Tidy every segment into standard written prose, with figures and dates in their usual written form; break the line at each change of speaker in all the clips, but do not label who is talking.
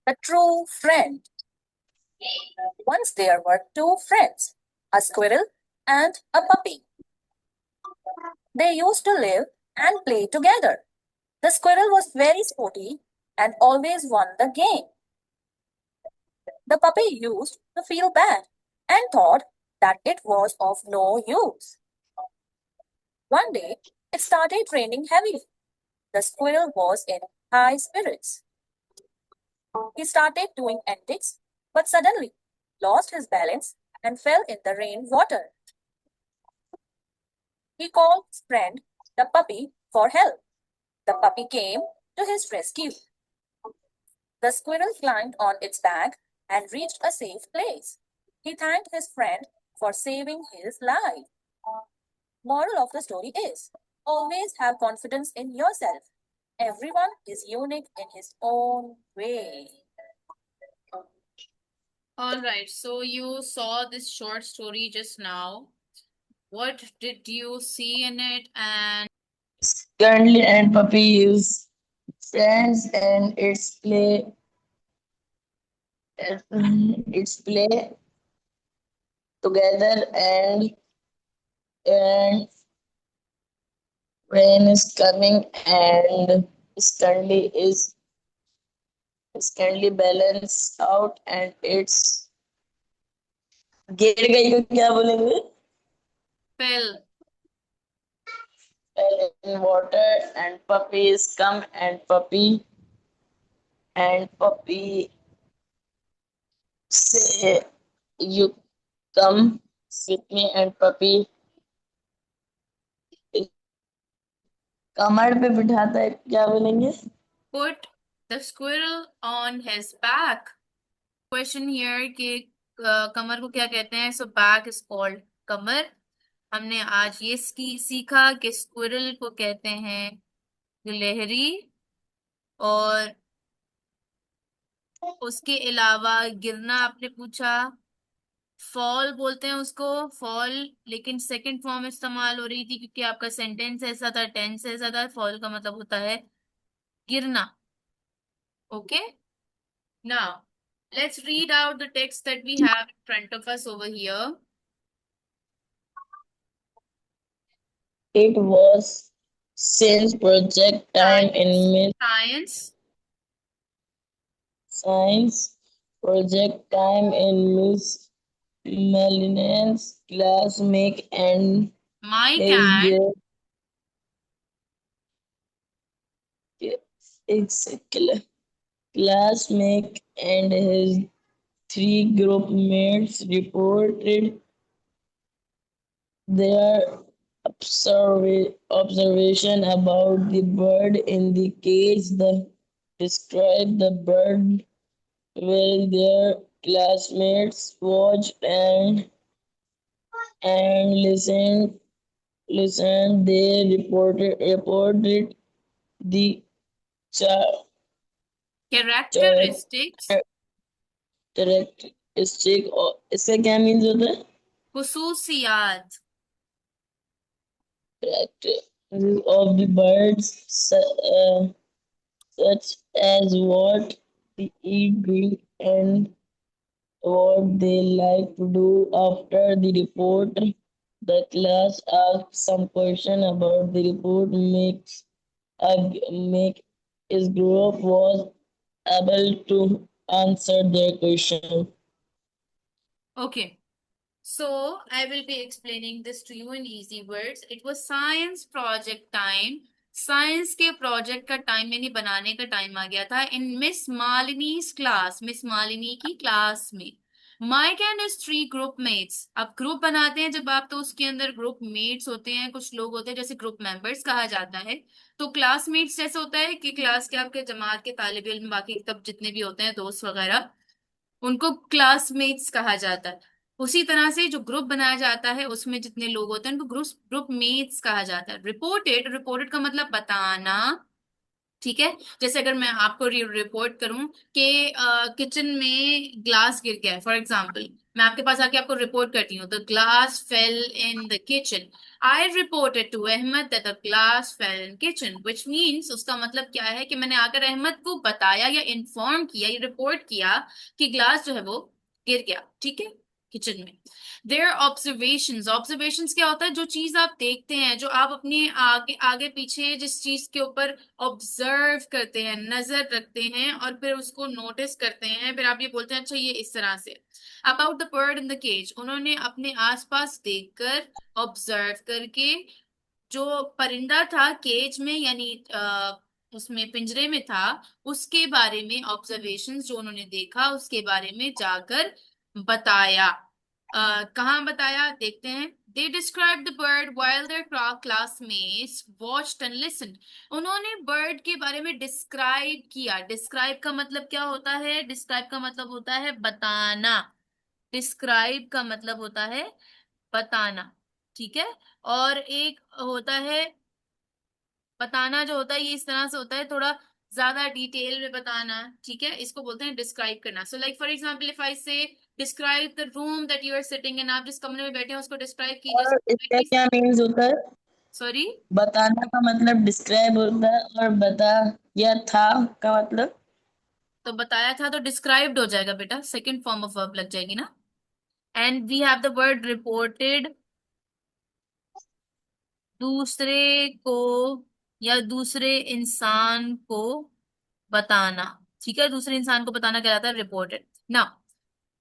The true friend. Once there were two friends, a squirrel and a puppy. They used to live and play together. The squirrel was very sporty and always won the game. The puppy used to feel bad and thought that it was of no use. One day, it started raining heavily. The squirrel was in high spirits. He started doing antics, but suddenly lost his balance and fell in the rain water. He called his friend, the puppy, for help. The puppy came to his rescue. The squirrel climbed on its back and reached a safe place. He thanked his friend for saving his life. Moral of the story is always have confidence in yourself. Everyone is unique in his own way.
All right, so you saw this short story just now. What did you see in it? And
Currently, and puppy is friends, and it's play together, and rain is coming, and is currently balanced out, and it's गिर गई को क्या बोलेंगे?
Phil,
Fell in water, and puppies come, and puppy say, you come with me, and puppy कमर पे बिठाता है, क्या बोलेंगे?
put the squirrel on his back. Question here कि कमर को क्या कहते हैं? So back is called कमर. हमने आज ये सीखा कि स्क्विरल को कहते हैं गिलहरी, और उसके अलावा गिरना आपने पूछा, फॉल बोलते हैं उसको, फॉल, लेकिन सेकंड फॉर्म इस्तेमाल हो रही थी क्योंकि आपका सेंटेंस ऐसा था, टेंस ऐसा था, फॉल का मतलब होता है गिरना. Okay, now let's read out the text that we have in front of us over here.
It was since project time
Science.
in Miss
Science.
Science project time in Miss Melinen's class make and
Mike
his
and
group class make and his three group mates reported their observation about the bird in the cage. The describe the bird while their classmates watched and listened. They reported the cha-
characteristics.
characteristic. इसका क्या means होता है?
Khususiyat.
Characteristics of the birds, such as what they eat, drink, and what they like to do. After the report, the class asked some question about the report. Make his group was able to answer their question.
Okay. So I will be explaining this to you in easy words. It was science project time. Science के project का time यानी बनाने का time आ गया था in miss Malini class, miss Malini की class में. Mike and his three group mates. अब ग्रुप बनाते हैं जब आप, तो उसके अंदर ग्रुप मेट्स होते हैं, कुछ लोग होते हैं जैसे ग्रुप मेंबर्स कहा जाता है. तो क्लासमेट्स जैसे होता है कि क्लास के आपके जमात के तालिब इल्म, बाकी तब जितने भी होते हैं दोस्त वगैरह, उनको क्लासमेट्स कहा जाता है. उसी तरह से जो ग्रुप बनाया जाता है उसमें जितने लोग होते हैं उनको ग्रुप ग्रुप मेट्स कहा जाता है. रिपोर्टेड, रिपोर्टेड का मतलब बताना. ठीक है, जैसे अगर मैं आपको रिपोर्ट करूं कि किचन में ग्लास गिर गया है फॉर एग्जांपल, मैं आपके पास आके आपको रिपोर्ट करती हूँ, the glass fell in the kitchen. I reported to Ahmad that the glass fell in kitchen, which means उसका मतलब क्या है कि मैंने आकर अहमद को बताया या इन्फॉर्म किया या रिपोर्ट किया कि ग्लास जो है वो गिर गया, ठीक है, किचन में। देयर ऑब्जर्वेशंस, ऑब्जर्वेशंस क्या होता है, जो चीज आप देखते हैं, जो आप अपने आगे आगे पीछे जिस चीज के ऊपर ऑब्जर्व करते हैं, नजर रखते हैं और फिर उसको नोटिस करते हैं, फिर आप ये बोलते हैं अच्छा ये इस तरह से। About the bird in the cage, उन्होंने अपने आसपास देखकर, ऑब्जर्व करके, जो परिंदा था केज में यानी उसमें पिंजरे में था, उसके बारे में ऑब्जर्वेशंस, जो उन्होंने देखा उसके बारे में जाकर बताया। कहाँ बताया देखते हैं। They describe the bird while their classmates watched and listened, उन्होंने बर्ड के बारे में डिस्क्राइब किया। डिस्क्राइब का मतलब क्या होता है, डिस्क्राइब का मतलब होता है बताना, डिस्क्राइब का मतलब होता है बताना, ठीक है। और एक होता है बताना, जो होता है ये इस तरह से होता है, थोड़ा ज्यादा डिटेल में बताना, ठीक है, इसको बोलते हैं डिस्क्राइब करना। So like for example if I say describe the room that you are sitting in, आप जिस कमरे में बैठे हैं उसको डिस्क्राइब
और इसका
कीजिए।
क्या मीन्स होता है?
सॉरी,
बताना का मतलब डिस्क्राइब होता है, और बता या था का मतलब?
तो बताया था तो डिस्क्राइब्ड हो जाएगा बेटा, सेकंड फॉर्म ऑफ वर्ब लग जाएगी ना। And we have the word reported, दूसरे को या दूसरे इंसान को बताना, ठीक है, दूसरे इंसान को बताना कहलाता है reported. Now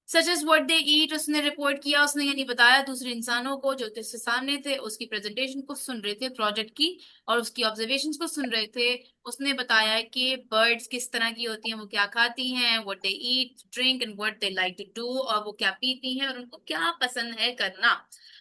such as what they eat, उसने रिपोर्ट किया, उसने यानी बताया दूसरे इंसानों को जो उसके सामने थे, उसकी प्रेजेंटेशन को सुन रहे थे प्रोजेक्ट की, और उसकी ऑब्जर्वेशंस को सुन रहे थे। उसने बताया कि बर्ड्स किस तरह की होती हैं, वो क्या खाती हैं, what they eat drink and what they like to do, और वो क्या पीती हैं और उनको क्या पसंद है करना।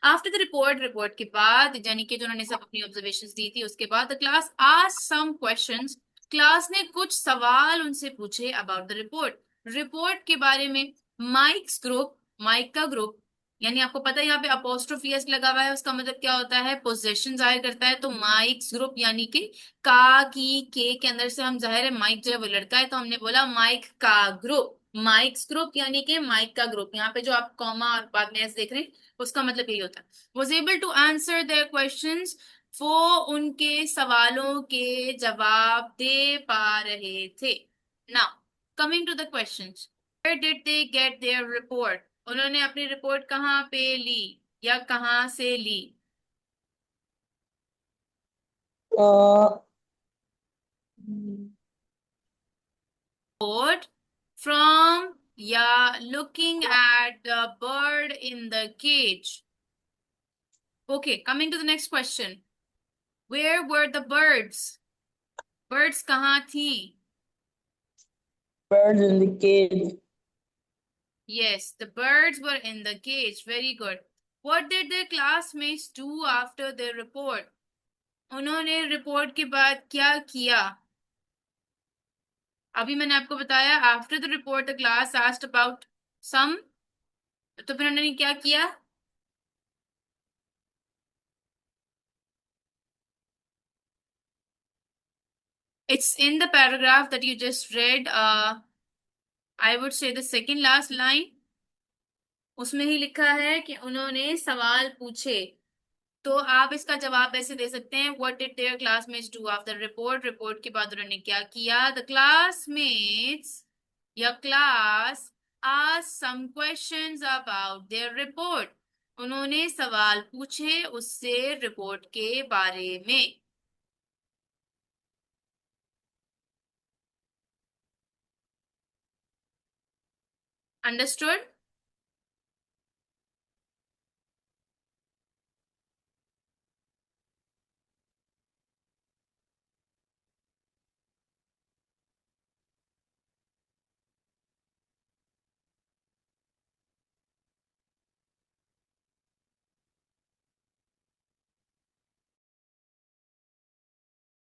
आफ्टर द रिपोर्ट, रिपोर्ट के बाद यानी कि जो उन्होंने सब अपनी ऑब्जर्वेशंस दी थी उसके बाद, the class asked some questions, class ने कुछ सवाल उनसे पूछे अबाउट द रिपोर्ट, रिपोर्ट के बारे में। माइक्स ग्रुप, माइक का ग्रुप, यानी आपको पता है यहाँ पे अपोस्ट्रोफी एस लगा हुआ है, उसका मतलब क्या होता है, पोजेशन जाहिर करता है। तो माइक्स ग्रुप यानी कि का की के अंदर से हम जाहिर है माइक जो है वो लड़का है, तो हमने बोला माइक का ग्रुप, माइक्स ग्रुप यानी कि माइक का ग्रुप। यहाँ पे जो आप कॉमा और बाद में एस देख रहे हैं उसका मतलब यही होता है। Was able to answer their questions, वो उनके सवालों के जवाब दे पा रहे थे। Now coming to the questions, where did they get their report, उन्होंने अपनी रिपोर्ट कहाँ पे ली या कहाँ से ली। Report from या looking at the bird in the cage. Okay, coming to the next question, where were the birds, birds कहाँ थी।
birds in the cage.
Yes, the birds were in the cage. Very good. What did their classmates do after their report, उन्होंने report के बाद क्या किया। अभी मैंने आपको बताया after the report the class asked about some, तो फिर उन्होंने क्या किया। It's in the paragraph that you just read, I would say the second last line, उसमें ही लिखा है कि उन्होंने सवाल पूछे। तो आप इसका जवाब ऐसे दे सकते हैं, what did their classmates do after report, report के बाद उन्होंने क्या किया। द क्लासमेट्स या class asked some questions about their report, उन्होंने सवाल पूछे उससे रिपोर्ट के बारे में। अंडरस्टूड।